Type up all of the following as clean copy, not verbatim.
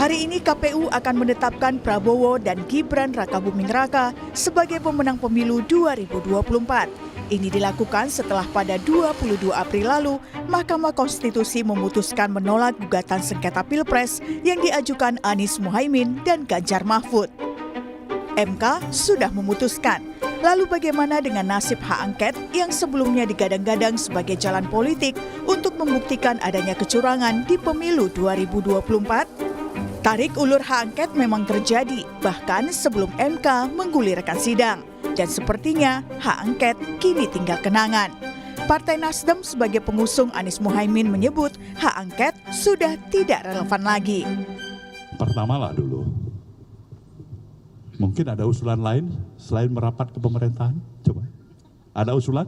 Hari ini KPU akan menetapkan Prabowo dan Gibran Rakabuming Raka sebagai pemenang pemilu 2024. Ini dilakukan setelah pada 22 April lalu, Mahkamah Konstitusi memutuskan menolak gugatan sengketa Pilpres yang diajukan Anies Mohaimin dan Ganjar Mahfud. MK sudah memutuskan. Lalu bagaimana dengan nasib hak angket yang sebelumnya digadang-gadang sebagai jalan politik untuk membuktikan adanya kecurangan di pemilu 2024? Tarik ulur hak angket memang terjadi, bahkan sebelum MK menggulirkan sidang. Dan sepertinya hak angket kini tinggal kenangan. Partai Nasdem sebagai pengusung Anies Mohaimin menyebut hak angket sudah tidak relevan lagi. Pertamalah dulu, mungkin ada usulan lain selain merapat ke pemerintahan? Coba, ada usulan?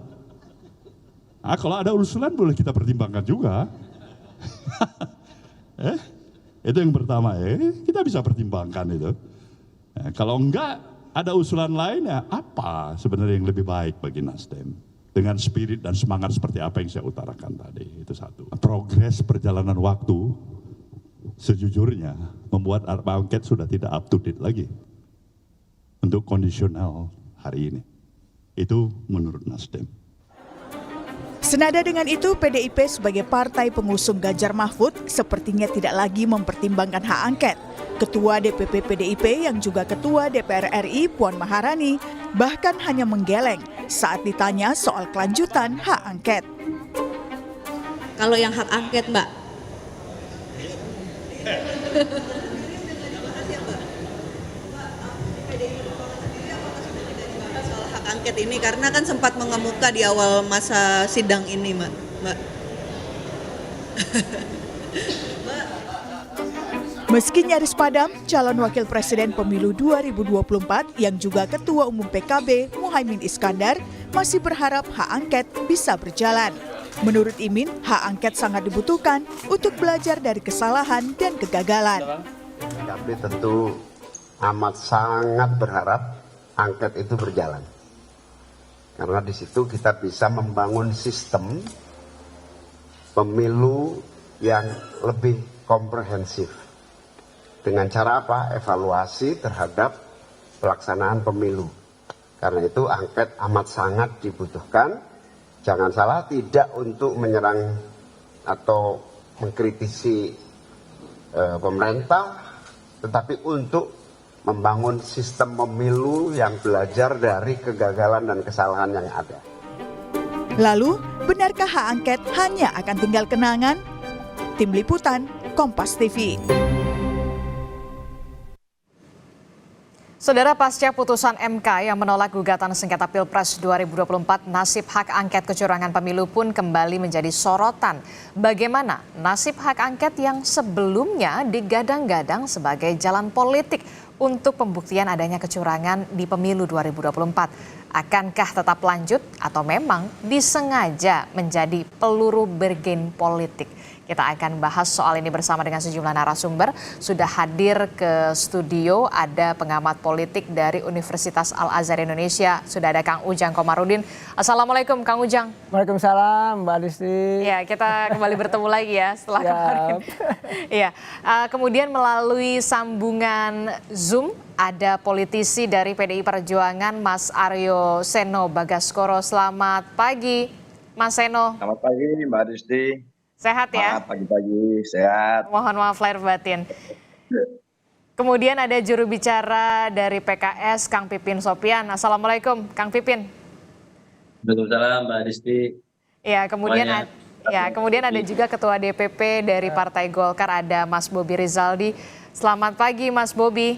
Kalau ada usulan boleh kita pertimbangkan juga. Itu yang pertama, kita bisa pertimbangkan itu. Kalau enggak ada usulan lain, apa sebenarnya yang lebih baik bagi Nasdem? Dengan spirit dan semangat seperti apa yang saya utarakan tadi, itu satu. Progres perjalanan waktu sejujurnya membuat hak angket sudah tidak up to date lagi untuk kondisional hari ini. Itu menurut Nasdem. Senada dengan itu, PDIP sebagai partai pengusung Ganjar Mahfud sepertinya tidak lagi mempertimbangkan hak angket. Ketua DPP PDIP yang juga Ketua DPR RI Puan Maharani bahkan hanya menggeleng saat ditanya soal kelanjutan hak angket. Kalau yang hak angket, Mbak. Angket ini karena kan sempat mengemuka di awal masa sidang ini, Mbak. Meski nyaris padam, calon wakil presiden pemilu 2024 yang juga Ketua Umum PKB Muhaimin Iskandar masih berharap hak angket bisa berjalan. Menurut Imin, hak angket sangat dibutuhkan untuk belajar dari kesalahan dan kegagalan. PKB tentu amat sangat berharap angket itu berjalan. Karena di situ kita bisa membangun sistem pemilu yang lebih komprehensif. Dengan cara apa? Evaluasi terhadap pelaksanaan pemilu. Karena itu angket amat sangat dibutuhkan. Jangan salah, tidak untuk menyerang atau mengkritisi pemerintah, tetapi untuk membangun sistem pemilu yang belajar dari kegagalan dan kesalahan yang ada. Lalu, benarkah hak angket hanya akan tinggal kenangan? Tim Liputan, Kompas TV. Saudara, pasca putusan MK yang menolak gugatan sengketa Pilpres 2024, nasib hak angket kecurangan pemilu pun kembali menjadi sorotan. Bagaimana nasib hak angket yang sebelumnya digadang-gadang sebagai jalan politik untuk pembuktian adanya kecurangan di pemilu 2024? Akankah tetap lanjut atau memang disengaja menjadi peluru bergen politik? Kita akan bahas soal ini bersama dengan sejumlah narasumber. Sudah hadir ke studio ada pengamat politik dari Universitas Al-Azhar Indonesia. Sudah ada Kang Ujang Komarudin. Assalamualaikum Kang Ujang. Waalaikumsalam Mbak Disti. Ya, kita kembali bertemu lagi ya setelah kemarin. Iya. Kemudian melalui sambungan Zoom ada politisi dari PDI Perjuangan Mas Aryo Seno Bagaskoro. Selamat pagi Mas Seno. Selamat pagi Mbak Disti. Sehat ya? Pagi-pagi, sehat. Mohon maaf lahir batin. Kemudian ada juru bicara dari PKS, Kang Pipin Sopian. Assalamualaikum, Kang Pipin. Waalaikumsalam, Mbak Disti. Ya, kemudian ada juga Ketua DPP dari Partai Golkar, ada Mas Bobi Rizaldi. Selamat pagi, Mas Bobi.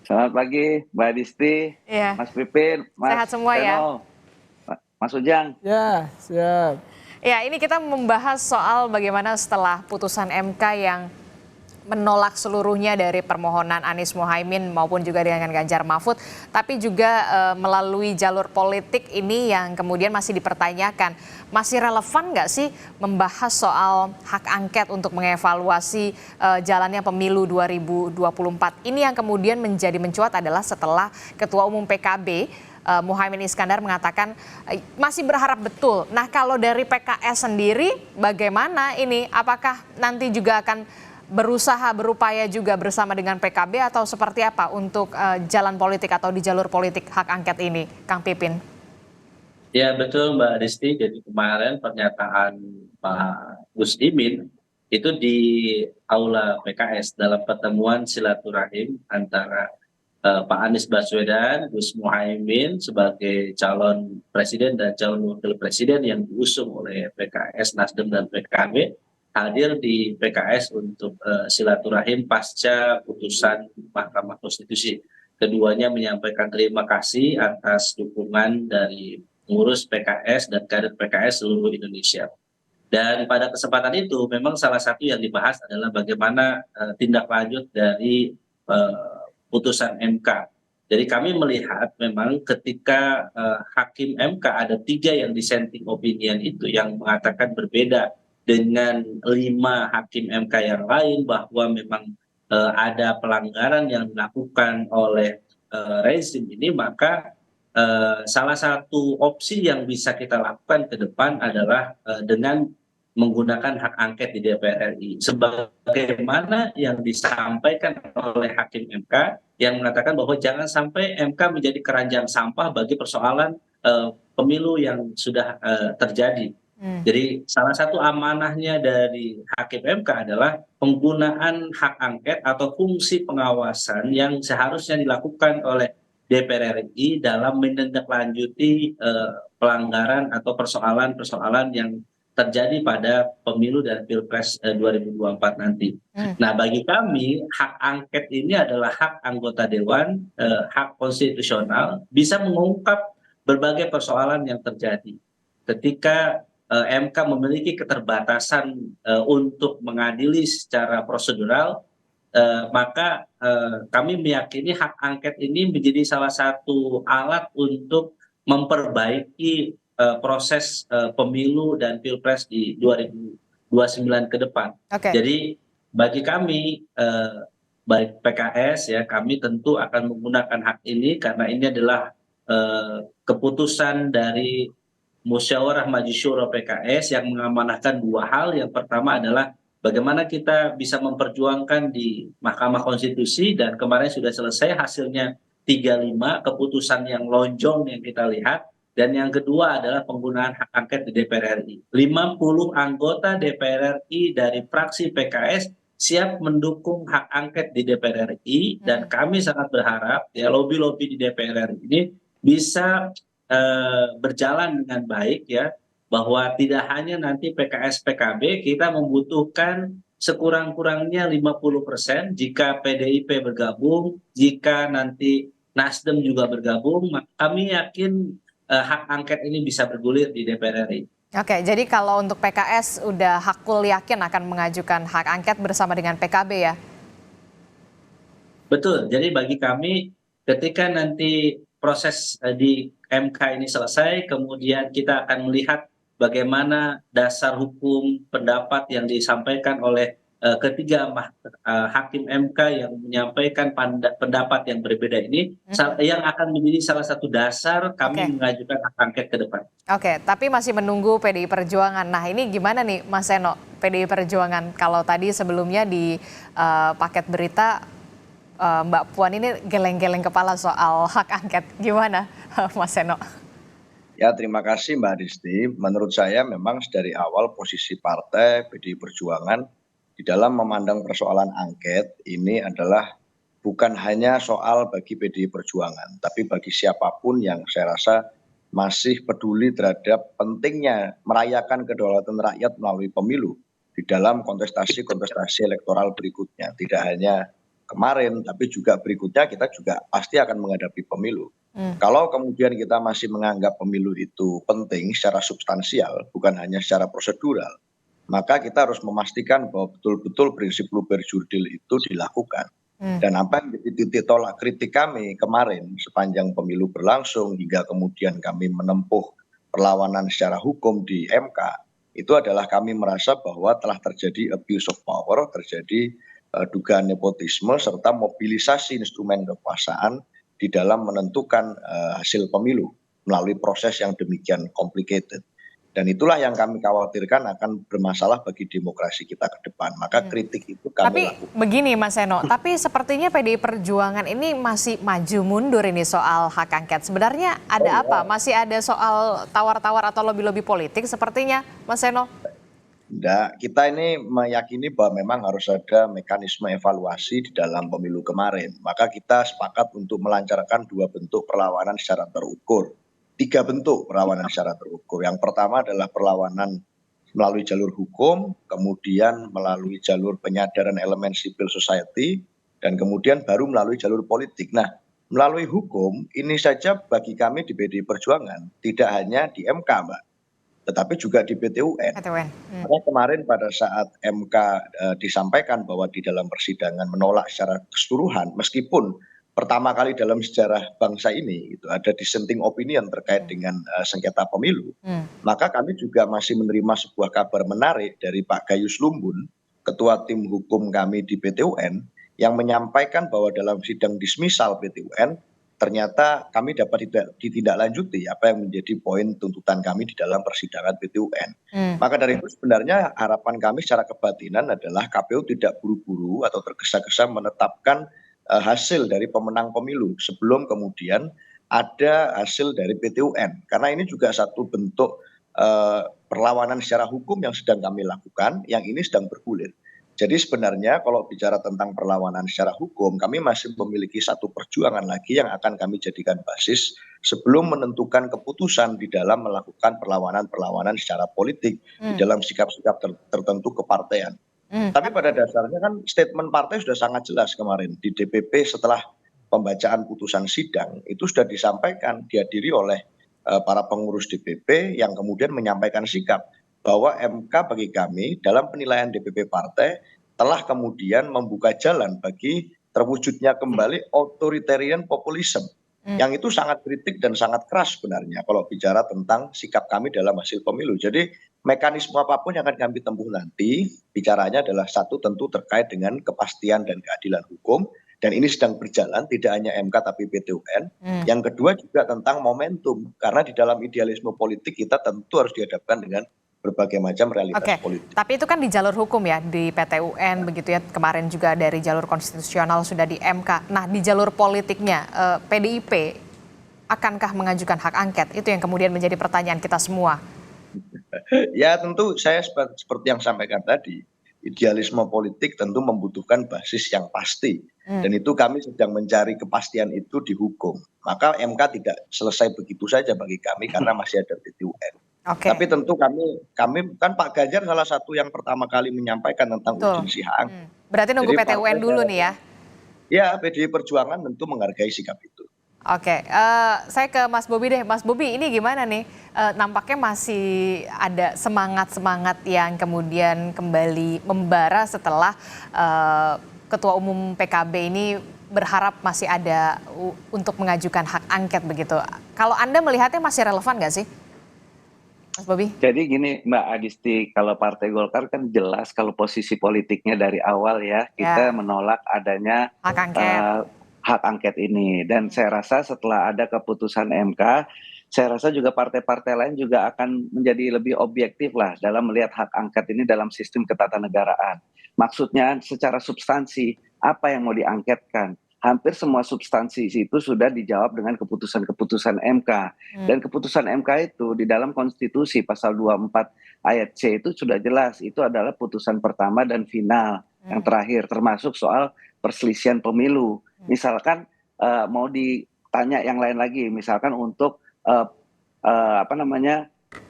Selamat pagi, Mbak Disti. Ya. Mas Pipin, Mas Sehat semua Seno, ya. Mas Ujang. Ya, siap. Ya, ini kita membahas soal bagaimana setelah putusan MK yang menolak seluruhnya dari permohonan Anies Mohaimin maupun juga dengan Ganjar Mahfud, tapi juga melalui jalur politik ini yang kemudian masih dipertanyakan. Masih relevan nggak sih membahas soal hak angket untuk mengevaluasi jalannya pemilu 2024? Ini yang kemudian menjadi mencuat adalah setelah Ketua Umum PKB Muhaimin Iskandar mengatakan masih berharap betul. Nah, kalau dari PKS sendiri bagaimana ini? Apakah nanti juga akan berusaha berupaya juga bersama dengan PKB atau seperti apa untuk jalan politik atau di jalur politik hak angket ini, Kang Pipin? Ya betul Mbak Disti, jadi kemarin pernyataan Pak Gus Imin itu di Aula PKS dalam pertemuan silaturahim antara Pak Anies Baswedan, Gus Muhaimin sebagai calon presiden dan calon wakil presiden yang diusung oleh PKS, Nasdem dan PKB hadir di PKS untuk silaturahim pasca putusan Mahkamah Konstitusi. Keduanya menyampaikan terima kasih atas dukungan dari pengurus PKS dan kader PKS seluruh Indonesia. Dan pada kesempatan itu memang salah satu yang dibahas adalah bagaimana tindak lanjut dari putusan MK. Jadi kami melihat memang ketika hakim MK ada 3 yang dissenting opinion itu yang mengatakan berbeda dengan 5 hakim MK yang lain bahwa memang ada pelanggaran yang dilakukan oleh rezim ini, maka salah satu opsi yang bisa kita lakukan ke depan adalah dengan menggunakan hak angket di DPR RI. Sebagaimana yang disampaikan oleh hakim MK yang mengatakan bahwa jangan sampai MK menjadi keranjang sampah bagi persoalan pemilu yang sudah terjadi. Jadi salah satu amanahnya dari hakim MK adalah penggunaan hak angket atau fungsi pengawasan yang seharusnya dilakukan oleh DPR RI dalam menindaklanjuti pelanggaran atau persoalan-persoalan yang terjadi pada pemilu dan Pilpres 2024 nanti. Nah, bagi kami hak angket ini adalah hak anggota dewan, hak konstitusional, bisa mengungkap berbagai persoalan yang terjadi. Ketika MK memiliki keterbatasan untuk mengadili secara prosedural, maka kami meyakini hak angket ini menjadi salah satu alat untuk memperbaiki proses pemilu dan Pilpres di 2029 ke depan. Jadi bagi kami, baik PKS ya, kami tentu akan menggunakan hak ini karena ini adalah keputusan dari Musyawarah Majelis Syuro PKS yang mengamanahkan 2 hal. Yang pertama adalah bagaimana kita bisa memperjuangkan di Mahkamah Konstitusi, dan kemarin sudah selesai hasilnya 3-5, keputusan yang lonjong yang kita lihat. Dan yang kedua adalah penggunaan hak angket di DPR RI. 50 anggota DPR RI dari fraksi PKS siap mendukung hak angket di DPR RI, dan kami sangat berharap ya lobby-lobby di DPR RI ini bisa berjalan dengan baik ya, bahwa tidak hanya nanti PKS PKB, kita membutuhkan sekurang-kurangnya 50% jika PDIP bergabung, jika nanti Nasdem juga bergabung, kami yakin hak angket ini bisa bergulir di DPR RI. Oke, jadi kalau untuk PKS udah hakul yakin akan mengajukan hak angket bersama dengan PKB ya? Betul, jadi bagi kami ketika nanti proses di MK ini selesai, kemudian kita akan melihat bagaimana dasar hukum pendapat yang disampaikan oleh ketiga hakim MK yang menyampaikan pendapat yang berbeda ini, yang akan menjadi salah satu dasar kami mengajukan hak angket ke depan. Oke, tapi masih menunggu PDI Perjuangan. Nah, ini gimana nih Mas Seno, PDI Perjuangan? Kalau tadi sebelumnya di paket berita Mbak Puan ini geleng-geleng kepala soal hak angket, gimana Mas Seno? Ya, terima kasih Mbak Disti. Menurut saya memang dari awal posisi partai PDI Perjuangan di dalam memandang persoalan angket ini adalah bukan hanya soal bagi PDI Perjuangan, tapi bagi siapapun yang saya rasa masih peduli terhadap pentingnya merayakan kedaulatan rakyat melalui pemilu di dalam kontestasi-kontestasi elektoral berikutnya. Tidak hanya kemarin, tapi juga berikutnya kita juga pasti akan menghadapi pemilu. Kalau kemudian kita masih menganggap pemilu itu penting secara substansial, bukan hanya secara prosedural, maka kita harus memastikan bahwa betul-betul prinsip luber jurdil itu dilakukan. Dan apa yang jadi titik tolak kritik kami kemarin sepanjang pemilu berlangsung hingga kemudian kami menempuh perlawanan secara hukum di MK, itu adalah kami merasa bahwa telah terjadi abuse of power, terjadi dugaan nepotisme serta mobilisasi instrumen kekuasaan di dalam menentukan hasil pemilu melalui proses yang demikian complicated. Dan itulah yang kami khawatirkan akan bermasalah bagi demokrasi kita ke depan. Maka kritik itu kami Tapi lakukan. begini Mas Seno, tapi sepertinya PDI Perjuangan ini masih maju mundur ini soal hak angket. Sebenarnya ada apa? Masih ada soal tawar-tawar atau lobby-lobby politik sepertinya Mas Seno? Enggak, kita ini meyakini bahwa memang harus ada mekanisme evaluasi di dalam pemilu kemarin. Maka kita sepakat untuk melancarkan 2 bentuk perlawanan secara terukur. 3 bentuk perlawanan secara terukur. Yang pertama adalah perlawanan melalui jalur hukum, kemudian melalui jalur penyadaran elemen civil society, dan kemudian baru melalui jalur politik. Nah, melalui hukum ini saja bagi kami di PDI Perjuangan tidak hanya di MK, Mbak, tetapi juga di PT UN. Karena kemarin pada saat MK disampaikan bahwa di dalam persidangan menolak secara keseluruhan, meskipun pertama kali dalam sejarah bangsa ini itu ada dissenting opinion terkait dengan sengketa pemilu, maka kami juga masih menerima sebuah kabar menarik dari Pak Gayus Lumbun, ketua tim hukum kami di PT UN, yang menyampaikan bahwa dalam sidang dismisal PT UN ternyata kami dapat ditindaklanjuti apa yang menjadi poin tuntutan kami di dalam persidangan PT UN. Maka dari itu sebenarnya harapan kami secara kebatinan adalah KPU tidak buru-buru atau tergesa-gesa menetapkan hasil dari pemenang pemilu sebelum kemudian ada hasil dari PT UN. Karena ini juga satu bentuk perlawanan secara hukum yang sedang kami lakukan, yang ini sedang bergulir. Jadi sebenarnya kalau bicara tentang perlawanan secara hukum, kami masih memiliki satu perjuangan lagi yang akan kami jadikan basis sebelum menentukan keputusan di dalam melakukan perlawanan-perlawanan secara politik di dalam sikap-sikap tertentu kepartean. Tapi pada dasarnya kan statement partai sudah sangat jelas kemarin di DPP setelah pembacaan putusan sidang itu sudah disampaikan dihadiri oleh para pengurus DPP yang kemudian menyampaikan sikap bahwa MK bagi kami dalam penilaian DPP partai telah kemudian membuka jalan bagi terwujudnya kembali authoritarian populisme yang itu sangat kritik dan sangat keras sebenarnya kalau bicara tentang sikap kami dalam hasil pemilu. Jadi mekanisme apapun yang akan kami tempuh nanti, bicaranya adalah satu tentu terkait dengan kepastian dan keadilan hukum, dan ini sedang berjalan tidak hanya MK tapi PT UN. Yang kedua juga tentang momentum, karena di dalam idealisme politik kita tentu harus dihadapkan dengan berbagai macam realitas politik. Tapi itu kan di jalur hukum ya, di PT UN begitu ya, kemarin juga dari jalur konstitusional sudah di MK. Nah di jalur politiknya, PDIP akankah mengajukan hak angket? Itu yang kemudian menjadi pertanyaan kita semua. Ya tentu saya seperti yang sampaikan tadi, idealisme politik tentu membutuhkan basis yang pasti. Dan itu kami sedang mencari kepastian itu di hukum. Maka MK tidak selesai begitu saja bagi kami karena masih ada PT UN. Tapi tentu kami kan Pak Ganjar salah satu yang pertama kali menyampaikan tentang urgensi hak angket. Berarti nunggu PT UN dulu nih ya? Ya, PDI Perjuangan tentu menghargai sikap itu. Saya ke Mas Bobi deh. Mas Bobi ini gimana nih? Nampaknya masih ada semangat-semangat yang kemudian kembali membara setelah Ketua Umum PKB ini berharap masih ada untuk mengajukan hak angket begitu. Kalau Anda melihatnya masih relevan nggak sih, Mas Bobi? Jadi gini Mbak Adisti, kalau Partai Golkar kan jelas kalau posisi politiknya dari awal ya, kita menolak adanya hak angket ini. Dan saya rasa setelah ada keputusan MK, saya rasa juga partai-partai lain juga akan menjadi lebih objektif lah dalam melihat hak angket ini dalam sistem ketatanegaraan. Maksudnya secara substansi, apa yang mau diangketkan? Hampir semua substansi itu sudah dijawab dengan keputusan-keputusan MK. Dan keputusan MK itu di dalam konstitusi pasal 24 ayat C itu sudah jelas. Itu adalah putusan pertama dan final yang terakhir, termasuk soal perselisihan pemilu. Misalkan mau ditanya yang lain lagi, misalkan untuk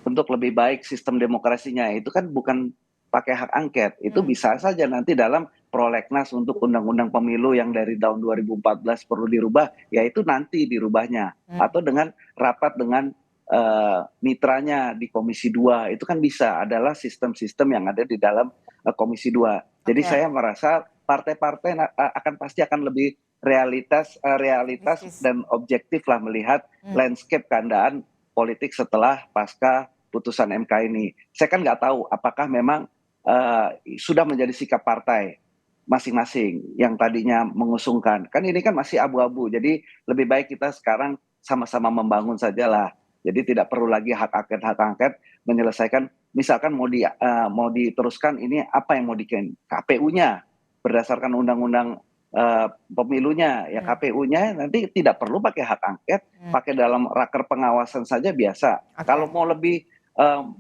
untuk lebih baik sistem demokrasinya, itu kan bukan pakai hak angket, itu bisa saja nanti dalam prolegnas untuk undang-undang pemilu yang dari tahun 2014 perlu dirubah, yaitu nanti dirubahnya, atau dengan rapat dengan mitranya di Komisi 2, itu kan bisa adalah sistem-sistem yang ada di dalam Komisi 2. Jadi saya merasa partai-partai pasti akan lebih realitas dan objektif lah melihat landscape keadaan politik setelah pasca putusan MK ini. Saya kan nggak tahu apakah memang sudah menjadi sikap partai masing-masing yang tadinya mengusungkan. Kan ini kan masih abu-abu, jadi lebih baik kita sekarang sama-sama membangun sajalah. Jadi tidak perlu lagi hak angket menyelesaikan, misalkan mau diteruskan ini apa yang mau KPU-nya berdasarkan undang-undang pemilunya, ya KPU-nya nanti tidak perlu pakai hak angket, pakai dalam raker pengawasan saja biasa. Kalau mau lebih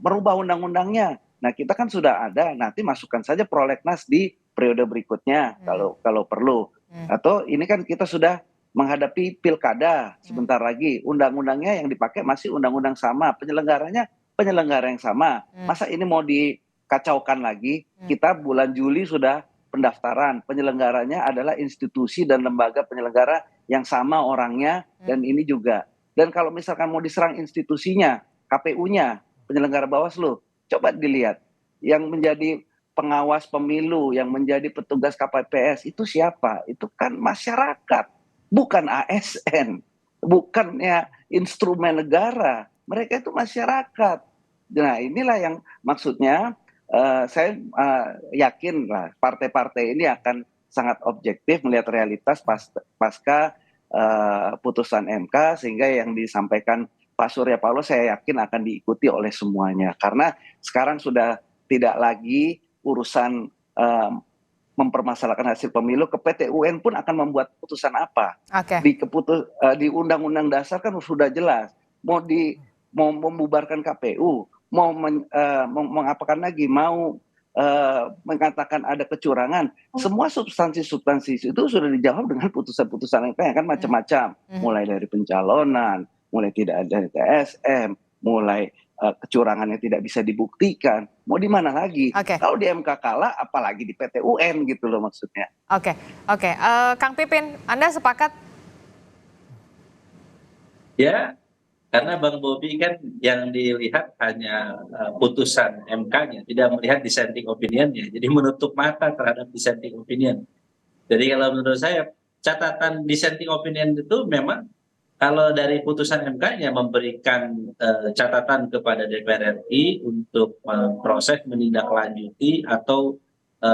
merubah undang-undangnya, nah kita kan sudah ada, nanti masukkan saja prolegnas di periode berikutnya kalau perlu. Atau ini kan kita sudah menghadapi pilkada sebentar lagi, undang-undangnya yang dipakai masih undang-undang sama, penyelenggaranya penyelenggara yang sama. Masa ini mau dikacaukan lagi? Kita bulan Juli sudah pendaftaran, penyelenggaranya adalah institusi dan lembaga penyelenggara yang sama orangnya, dan ini juga. Dan kalau misalkan mau diserang institusinya, KPU-nya, penyelenggara Bawaslu, coba dilihat yang menjadi pengawas pemilu, yang menjadi petugas KPPS itu siapa? Itu kan masyarakat, bukan ASN, bukannya instrumen negara. Mereka itu masyarakat. Nah, inilah yang maksudnya saya yakin lah partai-partai ini akan sangat objektif melihat realitas pasca putusan MK, sehingga yang disampaikan Pak Surya Paloh saya yakin akan diikuti oleh semuanya. Karena sekarang sudah tidak lagi urusan mempermasalahkan hasil pemilu, ke PT UN pun akan membuat putusan apa. Di Undang-Undang Dasar kan sudah jelas, mau membubarkan KPU, mau mengapakan lagi, mau mengatakan ada kecurangan, semua substansi itu sudah dijawab dengan putusan-putusan MK yang kan macam-macam, mulai dari pencalonan, mulai tidak ada TSM, mulai kecurangan yang tidak bisa dibuktikan, mau di mana lagi? Kalau di MK kalah, apalagi di PT UN gitu loh maksudnya. Oke. Kang Pipin, Anda sepakat? Ya, karena Bang Bobi kan yang dilihat hanya putusan MK-nya, tidak melihat dissenting opinion-nya, jadi menutup mata terhadap dissenting opinion. Jadi kalau menurut saya catatan dissenting opinion itu memang kalau dari putusan MK-nya memberikan catatan kepada DPR RI untuk proses menindaklanjuti atau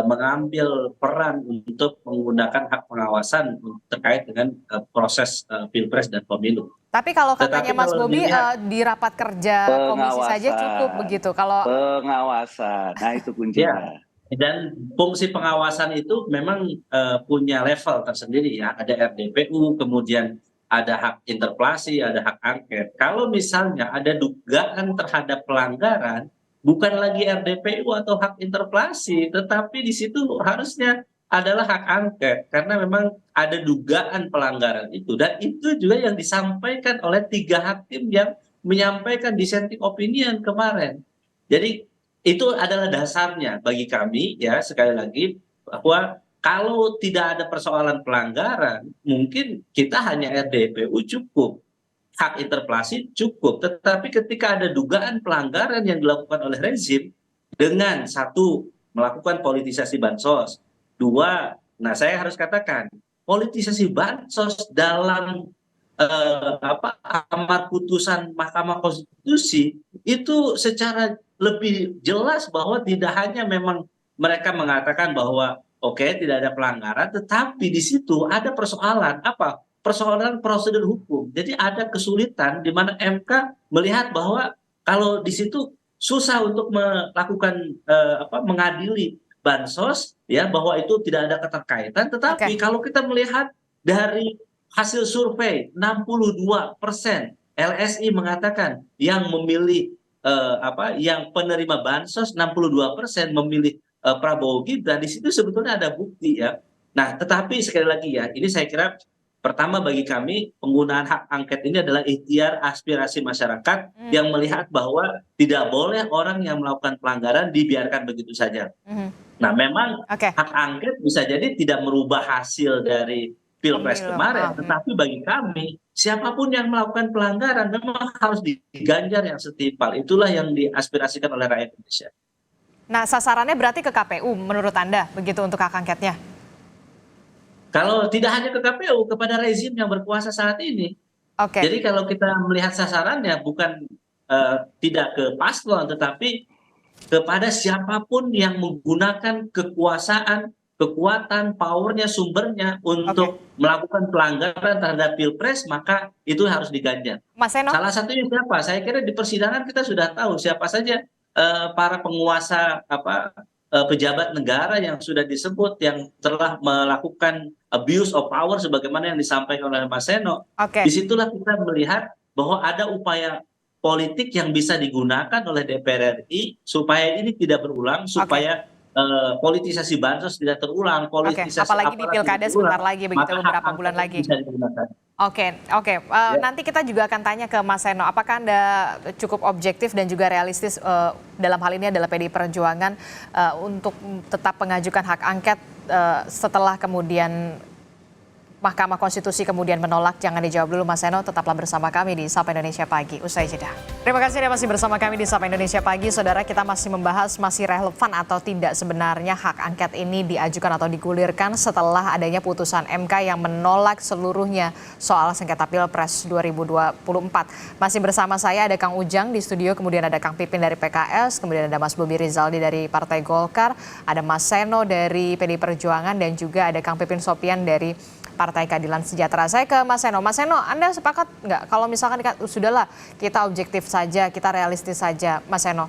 mengambil peran untuk menggunakan hak pengawasan terkait dengan proses Pilpres dan Pemilu. Tapi kalau katanya Mas Bobi di rapat kerja komisi saja cukup begitu. Kalau pengawasan, nah itu kuncinya. Dan fungsi pengawasan itu memang punya level tersendiri ya. Ada RDPU, kemudian ada hak interpelasi, ada hak angket. Kalau misalnya ada dugaan terhadap pelanggaran, bukan lagi RDPU atau hak interpelasi, tetapi di situ harusnya adalah hak angket, karena memang ada dugaan pelanggaran itu. Dan itu juga yang disampaikan oleh 3 hakim yang menyampaikan dissenting opinion kemarin. Jadi itu adalah dasarnya bagi kami ya, sekali lagi, bahwa kalau tidak ada persoalan pelanggaran, mungkin kita hanya RDPU cukup, hak interpelasi cukup. Tetapi ketika ada dugaan pelanggaran yang dilakukan oleh rezim, dengan 1, melakukan politisasi bansos, 2, nah saya harus katakan, politisasi bansos dalam amar putusan Mahkamah Konstitusi itu secara lebih jelas bahwa tidak hanya memang mereka mengatakan bahwa oke, tidak ada pelanggaran, tetapi di situ ada persoalan apa? Persoalan prosedur hukum. Jadi ada kesulitan di mana MK melihat bahwa kalau di situ susah untuk melakukan mengadili bansos ya, bahwa itu tidak ada keterkaitan. Tetapi kalau kita melihat dari hasil survei 62% LSI mengatakan yang memilih yang penerima bansos 62% memilih Prabowo Gibran, di situ sebetulnya ada bukti ya. Nah, tetapi sekali lagi ya, ini saya kira pertama bagi kami penggunaan hak angket ini adalah ikhtiar aspirasi masyarakat yang melihat bahwa tidak boleh orang yang melakukan pelanggaran dibiarkan begitu saja. Nah, memang hak angket bisa jadi tidak merubah hasil dari Pilpres kemarin, tetapi bagi kami siapapun yang melakukan pelanggaran memang harus diganjar yang setimpal. Itulah yang diaspirasikan oleh rakyat Indonesia. Nah, sasarannya berarti ke KPU menurut Anda, begitu untuk hak angketnya? Kalau tidak hanya ke KPU, kepada rezim yang berkuasa saat ini. Jadi kalau kita melihat sasarannya bukan tidak ke paslon, tetapi kepada siapapun yang menggunakan kekuasaan, kekuatan, powernya, sumbernya untuk melakukan pelanggaran terhadap Pilpres, maka itu harus diganjar. Mas Seno? Salah satunya siapa? Saya kira di persidangan kita sudah tahu siapa saja para penguasa pejabat negara yang sudah disebut yang telah melakukan abuse of power sebagaimana yang disampaikan oleh Mas Seno. Disitulah kita melihat bahwa ada upaya politik yang bisa digunakan oleh DPR RI supaya ini tidak berulang, supaya politisasi bansos tidak terulang, politisasi apalagi di pilkada sebentar lagi, begitu beberapa bulan lagi. Nanti kita juga akan tanya ke Mas Seno, apakah Anda cukup objektif dan juga realistis dalam hal ini adalah PDI Perjuangan untuk tetap mengajukan hak angket setelah kemudian Mahkamah Konstitusi kemudian menolak? Jangan dijawab dulu Mas Seno, tetaplah bersama kami di Sapa Indonesia Pagi, usai jeda. Terima kasih Anda masih bersama kami di Sapa Indonesia Pagi. Saudara, kita masih membahas masih relevan atau tidak sebenarnya hak angket ini diajukan atau digulirkan setelah adanya putusan MK yang menolak seluruhnya soal sengketa Pilpres 2024. Masih bersama saya ada Kang Ujang di studio, kemudian ada Kang Pipin dari PKS, kemudian ada Mas Bobi Rizaldi dari Partai Golkar, ada Mas Seno dari PDI Perjuangan, dan juga ada Kang Pipin Sopian dari Partai Keadilan Sejahtera. Saya ke Mas Seno. Mas Seno, Anda sepakat nggak kalau misalkan sudahlah kita objektif saja, kita realistis saja, Mas Seno?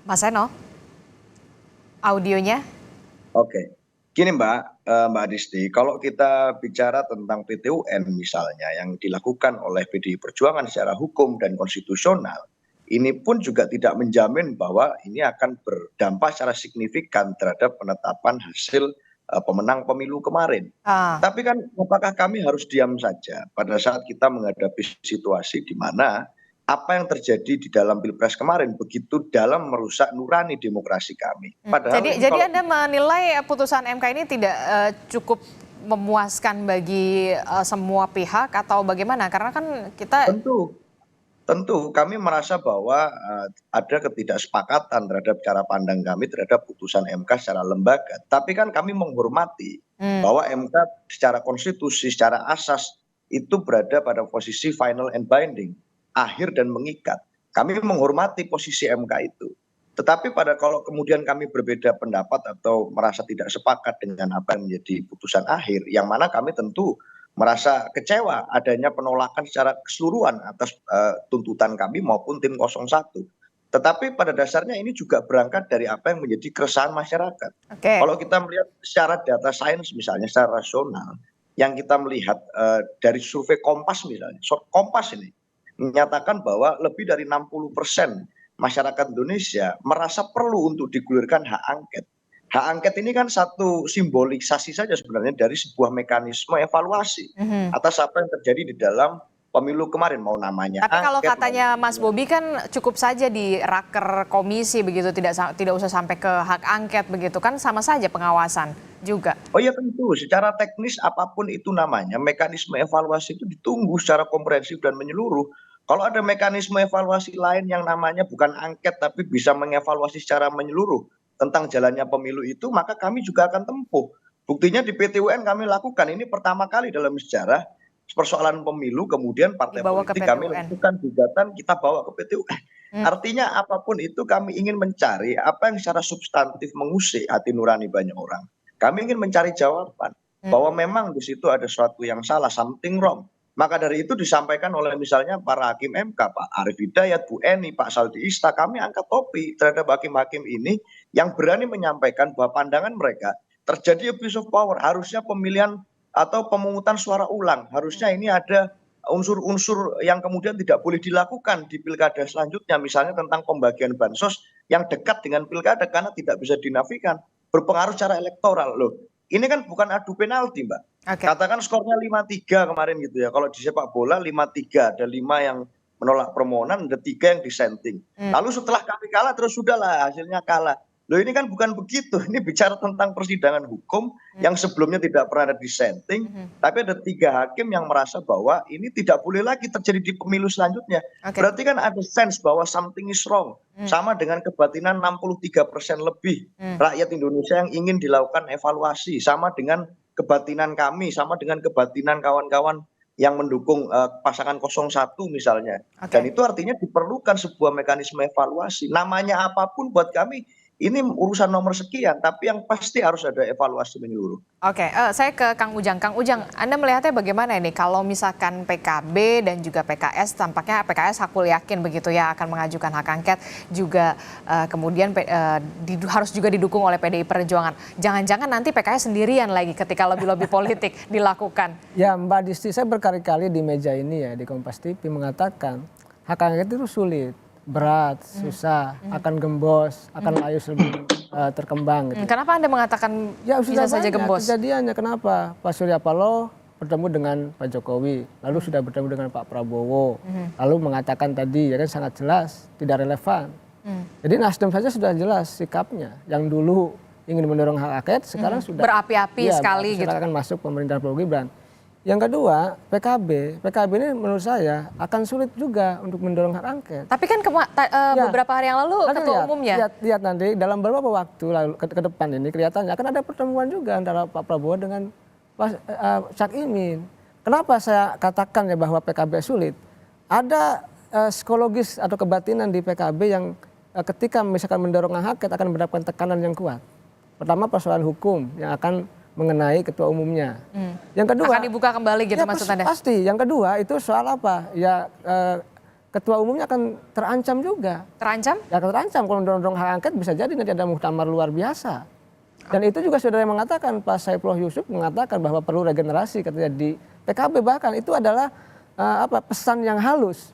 Mas Seno, audionya? Oke, gini Mbak Adisti, kalau kita bicara tentang PT-UN misalnya yang dilakukan oleh PDI Perjuangan secara hukum dan konstitusional, ini pun juga tidak menjamin bahwa ini akan berdampak secara signifikan terhadap penetapan hasil pemenang pemilu kemarin. Tapi kan apakah kami harus diam saja pada saat kita menghadapi situasi di mana apa yang terjadi di dalam Pilpres kemarin begitu dalam merusak nurani demokrasi kami. Padahal jadi Anda menilai putusan MK ini tidak cukup memuaskan bagi semua pihak atau bagaimana? Karena kan kita Tentu kami merasa bahwa ada ketidaksepakatan terhadap cara pandang kami terhadap putusan MK secara lembaga. Tapi kan kami menghormati bahwa MK secara konstitusi, secara asas itu berada pada posisi final and binding, akhir dan mengikat. Kami menghormati posisi MK itu. Tetapi kalau kemudian kami berbeda pendapat atau merasa tidak sepakat dengan apa yang menjadi putusan akhir, yang mana kami tentu merasa kecewa adanya penolakan secara keseluruhan atas tuntutan kami maupun tim 01. Tetapi pada dasarnya ini juga berangkat dari apa yang menjadi keresahan masyarakat. Kalau kita melihat secara data sains misalnya, secara rasional, yang kita melihat dari survei Kompas misalnya, Kompas ini menyatakan bahwa lebih dari 60% masyarakat Indonesia merasa perlu untuk digulirkan hak angket. Hak angket ini kan satu simbolisasi saja sebenarnya dari sebuah mekanisme evaluasi atas apa yang terjadi di dalam pemilu kemarin, mau namanya. Tapi kalau katanya Mas Bobi kan cukup saja di raker komisi begitu, tidak usah sampai ke hak angket begitu, kan sama saja pengawasan juga. Oh ya tentu, secara teknis apapun itu namanya, mekanisme evaluasi itu ditunggu secara komprehensif dan menyeluruh. Kalau ada mekanisme evaluasi lain yang namanya bukan angket tapi bisa mengevaluasi secara menyeluruh tentang jalannya pemilu itu, maka kami juga akan tempuh. Buktinya di PT-UN kami lakukan, ini pertama kali dalam sejarah persoalan pemilu, kemudian partai politik kami lakukan gugatan, kita bawa ke PT-UN. Artinya apapun itu kami ingin mencari apa yang secara substantif mengusik hati nurani banyak orang. Kami ingin mencari jawaban bahwa memang di situ ada sesuatu yang salah, something wrong. Maka dari itu disampaikan oleh misalnya para hakim MK, Pak Arief Hidayat, Bu Eni, Pak Saldi Isra, kami angkat topi terhadap hakim-hakim ini yang berani menyampaikan bahwa pandangan mereka terjadi abuse of power, harusnya pemilihan atau pemungutan suara ulang, harusnya ini ada unsur-unsur yang kemudian tidak boleh dilakukan di pilkada selanjutnya, misalnya tentang pembagian bansos yang dekat dengan pilkada karena tidak bisa dinafikan, berpengaruh secara elektoral loh. Ini kan bukan adu penalti, Mbak. Katakan skornya 5-3 kemarin gitu ya. Kalau di sepak bola 5-3, ada 5 yang menolak permohonan, ada 3 yang dissenting. Lalu setelah kami kalah terus sudahlah hasilnya kalah. Loh ini kan bukan begitu. Ini bicara tentang persidangan hukum yang sebelumnya tidak pernah ada dissenting, tapi ada 3 hakim yang merasa bahwa ini tidak boleh lagi terjadi di pemilu selanjutnya. Berarti kan ada sense bahwa something is wrong. Sama dengan kebatinan 63% lebih rakyat Indonesia yang ingin dilakukan evaluasi, sama dengan kebatinan kami, sama dengan kebatinan kawan-kawan yang mendukung pasangan 01 misalnya. Dan itu artinya diperlukan sebuah mekanisme evaluasi. Namanya apapun buat kami ini urusan nomor sekian, tapi yang pasti harus ada evaluasi menyeluruh. Oke, saya ke Kang Ujang. Kang Ujang, Anda melihatnya bagaimana ini kalau misalkan PKB dan juga PKS, tampaknya PKS aku yakin begitu ya akan mengajukan hak angket, juga kemudian harus juga didukung oleh PDI Perjuangan. Jangan-jangan nanti PKS sendirian lagi ketika lobby-lobby politik dilakukan. Ya Mbak Disti, saya berkali-kali di meja ini ya di Kompas TV mengatakan hak angket itu sulit, berat, susah, akan gembos, akan layu lebih terkembang. Gitu. Kenapa Anda mengatakan ya, bisa saja gembos? Kejadiannya kenapa? Pak Surya Paloh bertemu dengan Pak Jokowi, lalu sudah bertemu dengan Pak Prabowo, lalu mengatakan tadi ya kan sangat jelas tidak relevan. Jadi Nasdem saja sudah jelas sikapnya. Yang dulu ingin mendorong hak angket, sekarang sudah berapi-api sekali gitu. Akan masuk pemerintahan Prabowo Gibran. Yang kedua, PKB ini menurut saya akan sulit juga untuk mendorong hak angket. Tapi kan beberapa hari yang lalu ketua umumnya. Lihat nanti dalam beberapa waktu lalu ke depan ini kelihatannya akan ada pertemuan juga antara Pak Prabowo dengan Pak Cak Imin. Kenapa saya katakan ya bahwa PKB sulit? Ada psikologis atau kebatinan di PKB yang ketika misalkan mendorong hak angket akan mendapatkan tekanan yang kuat. Pertama persoalan hukum yang akan mengenai ketua umumnya. Yang kedua akan dibuka kembali gitu ya, maksud Anda? Pasti. Yang kedua itu soal apa? Ya ketua umumnya akan terancam juga. Terancam? Ya terancam kalau mendorong hak angket bisa jadi nanti ada muktamar luar biasa. Dan itu juga saudara yang mengatakan, Pak Saifullah Yusuf mengatakan bahwa perlu regenerasi katanya di PKB, bahkan itu adalah pesan yang halus.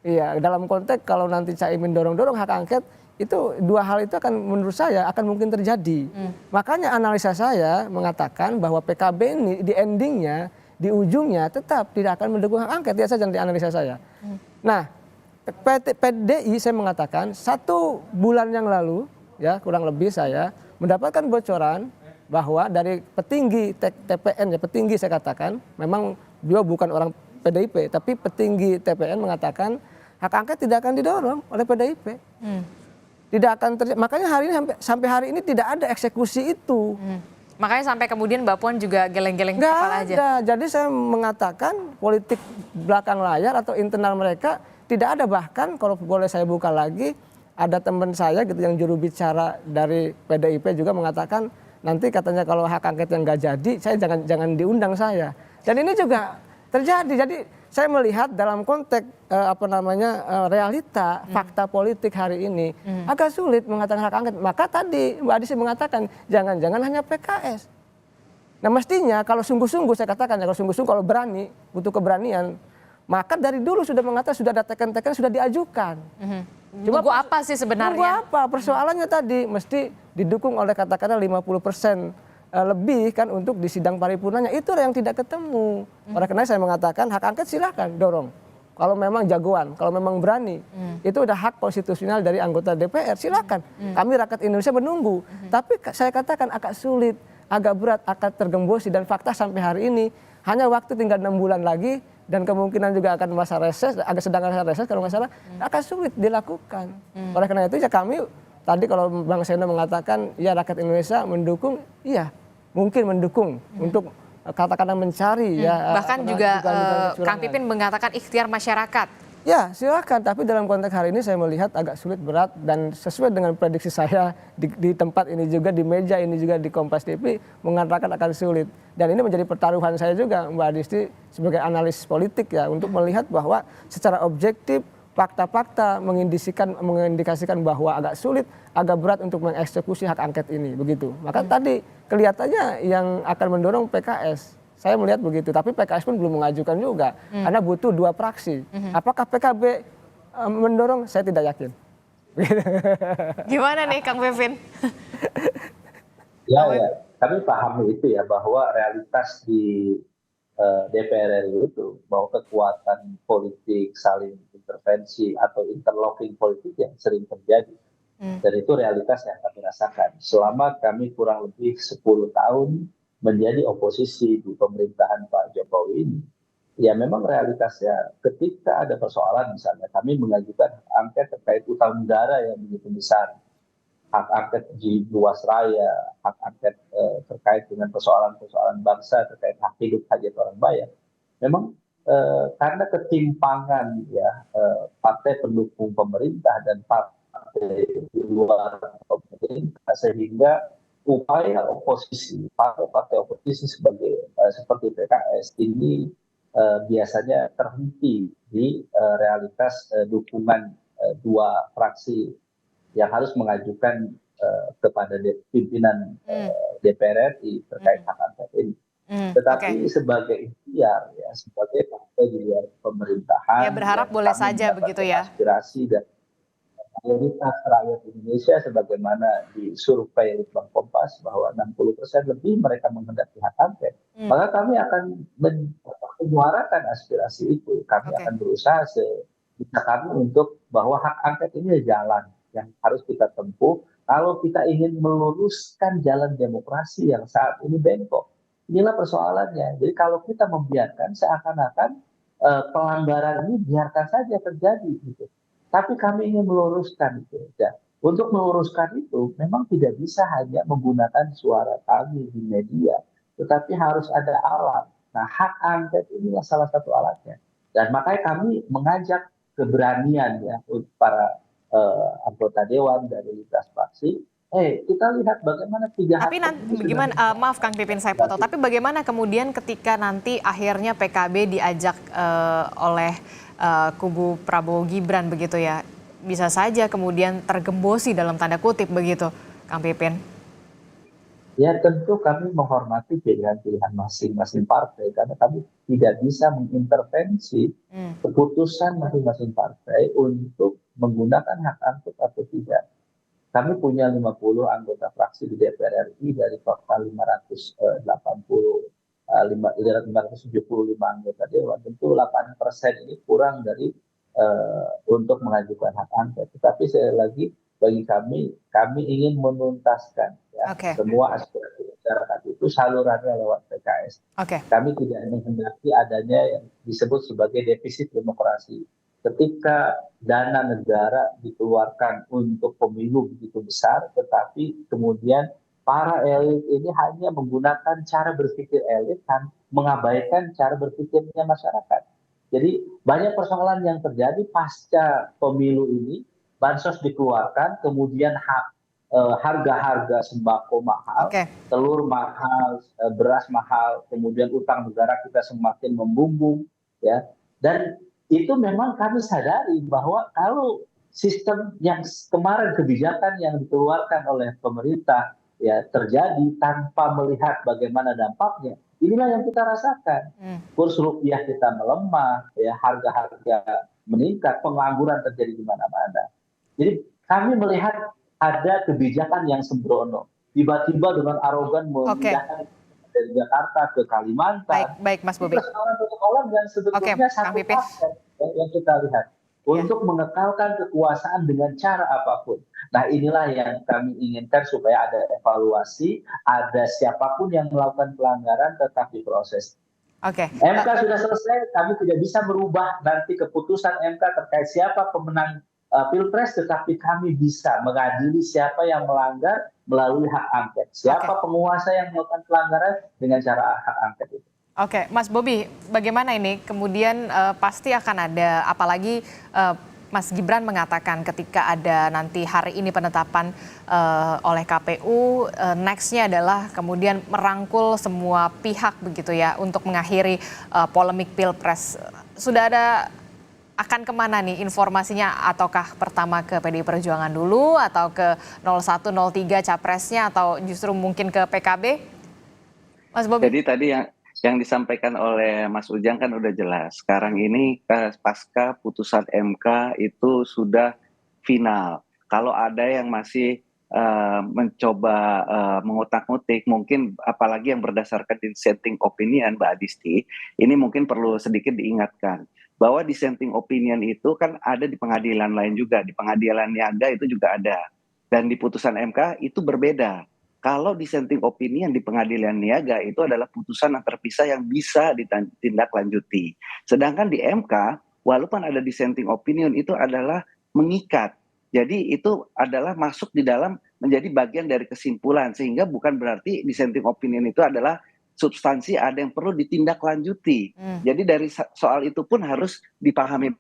Iya, dalam konteks kalau nanti Caimin dorong-dorong hak angket, itu dua hal itu akan menurut saya akan mungkin terjadi. Makanya analisa saya mengatakan bahwa PKB ini di endingnya, di ujungnya tetap tidak akan mendukung hak angket. Lihat saja di analisa saya. Nah, PDI saya mengatakan 1 bulan yang lalu, ya kurang lebih saya mendapatkan bocoran bahwa dari petinggi TPN, ya petinggi saya katakan, memang beliau bukan orang PDIP, tapi petinggi TPN mengatakan hak angket tidak akan didorong oleh PDIP. Tidak akan terjadi. Makanya hari ini sampai hari ini tidak ada eksekusi itu. Makanya sampai kemudian Mbak Puan juga geleng-geleng kepala aja. Ada. Jadi saya mengatakan politik belakang layar atau internal mereka tidak ada. Bahkan kalau boleh saya buka lagi, ada teman saya gitu yang juru bicara dari PDIP juga mengatakan nanti katanya kalau hak angket yang nggak jadi, saya jangan diundang saya. Dan ini juga terjadi. Jadi saya melihat dalam konteks realita fakta politik hari ini agak sulit mengatakan hak angket. Maka tadi Mbak Adisi mengatakan jangan-jangan hanya PKS. Nah mestinya kalau sungguh-sungguh saya katakan ya, kalau sungguh-sungguh kalau berani, butuh keberanian, maka dari dulu sudah mengatakan sudah ada teken-teken sudah diajukan. Cuma tunggu apa sih sebenarnya? Tunggu apa? Persoalannya tadi mesti didukung oleh katakanlah 50% lebih kan untuk di sidang paripurnanya, itu yang tidak ketemu. Oleh karena saya mengatakan hak angket silahkan dorong. Kalau memang jagoan, kalau memang berani, itu udah hak konstitusional dari anggota DPR, silakan. Kami rakyat Indonesia menunggu. Tapi saya katakan agak sulit, agak berat, akan tergembosi dan fakta sampai hari ini hanya waktu tinggal 6 bulan lagi dan kemungkinan juga akan masa reses, agak sedang masa reses kalau nggak salah, akan sulit dilakukan. Oleh karena itu ya kami tadi kalau Bang Seno mengatakan ya rakyat Indonesia mendukung, iya mungkin mendukung untuk katakanlah mencari ya. Bahkan juga Kang Pipin mengatakan ikhtiar masyarakat. Ya silakan, tapi dalam konteks hari ini saya melihat agak sulit, berat, dan sesuai dengan prediksi saya di tempat ini juga, di meja ini juga di Kompas TV mengatakan akan sulit. Dan ini menjadi pertaruhan saya juga Mbak Adisti sebagai analis politik ya, untuk melihat bahwa secara objektif fakta-fakta mengindikasikan bahwa agak sulit, agak berat untuk mengeksekusi hak angket ini, begitu. Maka tadi kelihatannya yang akan mendorong PKS. Saya melihat begitu, tapi PKS pun belum mengajukan juga, karena butuh 2 fraksi. Apakah PKB mendorong? Saya tidak yakin. Gimana nih Kang Pipin? Ya, kami paham itu ya, bahwa realitas di DPR RI itu bahwa kekuatan politik saling intervensi atau interlocking politik yang sering terjadi. Dan itu realitas yang kami rasakan selama kami kurang lebih 10 tahun menjadi oposisi di pemerintahan Pak Jokowi ini. Ya memang realitasnya ketika ada persoalan, misalnya kami mengajukan angket terkait utang negara yang begitu besar, hak angket di luas raya, hak angket terkait dengan persoalan-persoalan bangsa, terkait hak hidup hajat orang bayar. Memang karena ketimpangan ya partai pendukung pemerintah dan partai di luar pemerintah, sehingga upaya oposisi, partai oposisi seperti PKS ini biasanya terhenti di realitas dukungan dua fraksi yang harus mengajukan kepada pimpinan DPR RI terkait hak angket ini. Tetapi sebagai ikhtiar, ya, sebagai partai di luar pemerintahan, ya berharap boleh saja begitu ya. Aspirasi dan mayoritas rakyat Indonesia sebagaimana di survei Litbang Kompas bahwa 60% lebih mereka menghendaki hak angket, maka kami akan menyuarakan aspirasi itu. Kami akan berusaha sebisa kami untuk bahwa hak angket ini jalan yang harus kita tempuh kalau kita ingin meluruskan jalan demokrasi yang saat ini bengkok. Inilah persoalannya. Jadi kalau kita membiarkan seakan-akan pelanggaran ini biarkan saja terjadi gitu. Tapi kami ingin meluruskan itu. Ya. Untuk meluruskan itu memang tidak bisa hanya menggunakan suara kami di media, tetapi harus ada alat. Nah, hak angket inilah salah satu alatnya. Dan makanya kami mengajak keberanian ya untuk para anggota dewan dari lintas fraksi. Kita lihat bagaimana Tapi nanti bagaimana, maaf Kang Pipin saya potong, tapi bagaimana kemudian ketika nanti akhirnya PKB diajak oleh kubu Prabowo Gibran begitu ya, bisa saja kemudian tergembosi dalam tanda kutip begitu, Kang Pipin? Ya tentu kami menghormati pilihan-pilihan masing-masing partai karena kami tidak bisa mengintervensi keputusan masing-masing partai untuk menggunakan hak angket atau tidak. Kami punya 50 anggota fraksi di DPR RI dari total 575 anggota dewan. Tentu 8% ini kurang dari untuk mengajukan hak angket. Tetapi sekali lagi bagi kami ingin menuntaskan ya, semua aspirasi masyarakat itu salurannya lewat PKS. Kami tidak menghendaki adanya yang disebut sebagai defisit demokrasi. Ketika dana negara dikeluarkan untuk pemilu begitu besar, tetapi kemudian para elit ini hanya menggunakan cara berpikir elit dan mengabaikan cara berpikirnya masyarakat. Jadi banyak persoalan yang terjadi pasca pemilu ini, bansos dikeluarkan, kemudian harga-harga sembako mahal, telur mahal, beras mahal, kemudian utang negara kita semakin membumbung, ya. Dan itu memang kami sadari bahwa kalau sistem yang kemarin kebijakan yang dikeluarkan oleh pemerintah ya terjadi tanpa melihat bagaimana dampaknya, inilah yang kita rasakan. Kurs rupiah kita melemah, ya harga-harga meningkat, pengangguran terjadi di mana-mana. Jadi kami melihat ada kebijakan yang sembrono, tiba-tiba dengan arogan memindahkan dari Jakarta ke Kalimantan. Baik Mas Bobi. Persoalan yang sebetulnya satu paket yang kita lihat untuk mengekalkan kekuasaan dengan cara apapun. Nah inilah yang kami inginkan supaya ada evaluasi, ada siapapun yang melakukan pelanggaran tetap diproses. MK sudah selesai, kami tidak bisa merubah nanti keputusan MK terkait siapa pemenang Pilpres, tetapi kami bisa mengadili siapa yang melanggar melalui hak angket. Siapa penguasa yang melakukan pelanggaran dengan cara hak angket itu. Mas Bobi, bagaimana ini? Kemudian pasti akan ada, apalagi Mas Gibran mengatakan ketika ada nanti hari ini penetapan oleh KPU, nextnya adalah kemudian merangkul semua pihak begitu ya untuk mengakhiri polemik Pilpres. Sudah ada akan kemana nih informasinya, ataukah pertama ke PDI Perjuangan dulu atau ke 01, 03 capresnya atau justru mungkin ke PKB? Mas Bobi. Jadi tadi yang disampaikan oleh Mas Ujang kan udah jelas. Sekarang ini pasca putusan MK itu sudah final. Kalau ada yang masih mencoba mengutak-ngutik, mungkin apalagi yang berdasarkan dissenting opinion, Mbak Adisti, ini mungkin perlu sedikit diingatkan bahwa dissenting opinion itu kan ada di pengadilan lain juga, di pengadilan niaga itu juga ada, dan di putusan MK itu berbeda. Kalau dissenting opinion di pengadilan niaga itu adalah putusan yang terpisah yang bisa ditindaklanjuti. Sedangkan di MK, walaupun ada dissenting opinion itu adalah mengikat. Jadi itu adalah masuk di dalam menjadi bagian dari kesimpulan, sehingga bukan berarti dissenting opinion itu adalah substansi ada yang perlu ditindaklanjuti. Jadi dari soal itu pun harus dipahami.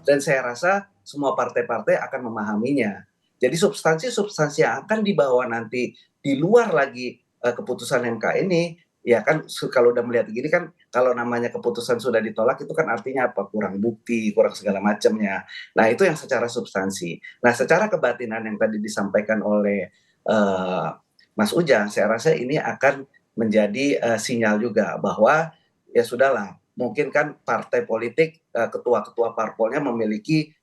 Dan saya rasa semua partai-partai akan memahaminya. Jadi substansi-substansi yang akan dibawa nanti di luar lagi keputusan MK ini, ya kan kalau udah melihat gini kan, kalau namanya keputusan sudah ditolak itu kan artinya apa? Kurang bukti, kurang segala macamnya. Nah itu yang secara substansi. Nah secara kebatinan yang tadi disampaikan oleh Mas Ujang, saya rasa ini akan menjadi sinyal juga bahwa ya sudahlah, mungkin kan partai politik, ketua-ketua parpolnya memiliki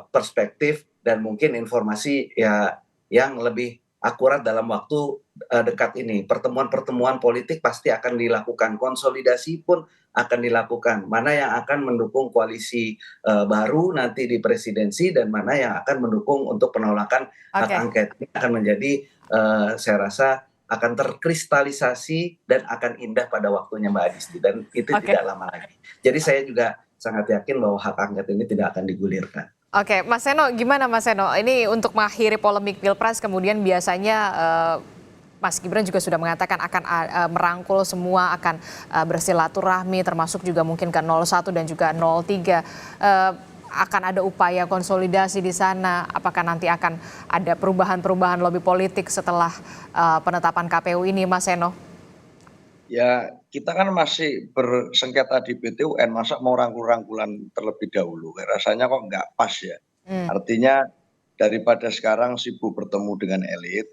perspektif dan mungkin informasi ya yang lebih akurat dalam waktu dekat ini. Pertemuan-pertemuan politik pasti akan dilakukan, konsolidasi pun akan dilakukan. Mana yang akan mendukung koalisi baru nanti di presidensi dan mana yang akan mendukung untuk penolakan hak angket. Ini akan menjadi saya rasa akan terkristalisasi dan akan indah pada waktunya Mbak Adisti, dan itu tidak lama lagi. Jadi saya juga sangat yakin bahwa hak angket ini tidak akan digulirkan. Oke, Mas Seno, gimana Mas Seno? Ini untuk mengakhiri polemik Pilpres, kemudian biasanya Mas Gibran juga sudah mengatakan akan merangkul semua, akan bersilaturahmi, termasuk juga mungkin ke 01 dan juga 03. Akan ada upaya konsolidasi di sana. Apakah nanti akan ada perubahan-perubahan lobby politik setelah penetapan KPU ini, Mas Seno? Ya, kita kan masih bersengketa di PT UN, masa mau rangkul-rangkulan terlebih dahulu? Rasanya kok nggak pas ya. Artinya daripada sekarang sibuk bertemu dengan elit,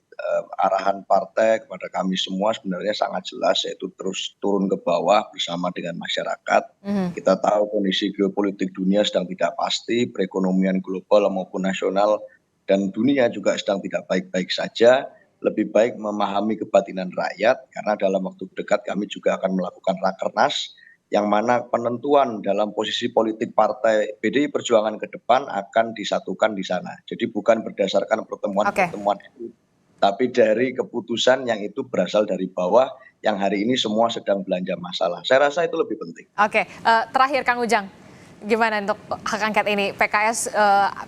arahan partai kepada kami semua sebenarnya sangat jelas, yaitu terus turun ke bawah bersama dengan masyarakat. Kita tahu kondisi geopolitik dunia sedang tidak pasti, perekonomian global maupun nasional dan dunia juga sedang tidak baik-baik saja. Lebih baik memahami kebatinan rakyat, karena dalam waktu dekat kami juga akan melakukan rakernas, yang mana penentuan dalam posisi politik partai PDI Perjuangan ke depan akan disatukan di sana. Jadi bukan berdasarkan pertemuan-pertemuan itu, tapi dari keputusan yang itu berasal dari bawah, yang hari ini semua sedang belanja masalah. Saya rasa itu lebih penting. Oke, terakhir Kang Ujang, gimana untuk hak angket ini? PKS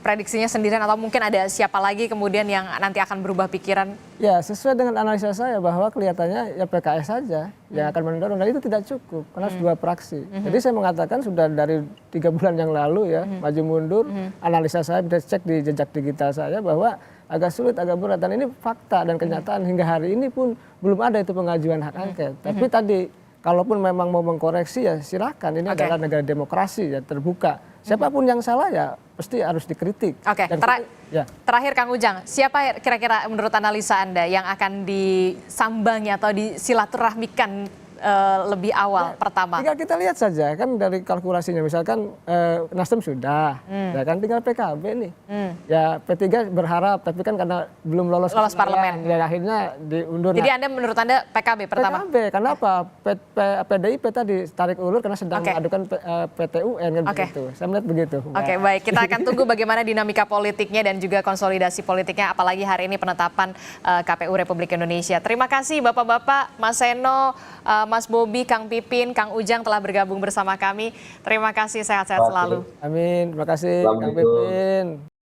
prediksinya sendirian atau mungkin ada siapa lagi kemudian yang nanti akan berubah pikiran? Ya, sesuai dengan analisa saya bahwa kelihatannya ya PKS saja yang akan mendorong, dan itu tidak cukup karena dua fraksi. Jadi saya mengatakan sudah dari 3 bulan yang lalu ya, maju mundur, analisa saya bisa cek di jejak digital saya bahwa agak sulit, agak berat, dan ini fakta dan kenyataan hingga hari ini pun belum ada itu pengajuan hak angket. Tapi tadi kalaupun memang mau mengkoreksi ya silakan, ini adalah negara demokrasi ya, terbuka. Siapapun yang salah ya pasti harus dikritik. Oke, terakhir Kang Ujang, siapa kira-kira menurut analisa Anda yang akan disambangi atau disilaturahmikan lebih awal pertama? Tinggal kita lihat saja kan dari kalkulasinya, misalkan Nasdem sudah, ya kan tinggal PKB nih. Ya P3 berharap, tapi kan karena belum lolos parlemen, ya akhirnya diundur. Jadi Anda menurut Anda PKB pertama? PKB, karena apa? PDIP tadi tarik ulur karena sedang mengadukan PT UN kan begitu. Saya melihat begitu. Oke, baik, kita akan tunggu bagaimana dinamika politiknya dan juga konsolidasi politiknya, apalagi hari ini penetapan KPU Republik Indonesia. Terima kasih Bapak-bapak, Mas Seno, Mas Bobi, Kang Pipin, Kang Ujang telah bergabung bersama kami. Terima kasih, sehat-sehat selalu. Amin, terima kasih Kang Pipin.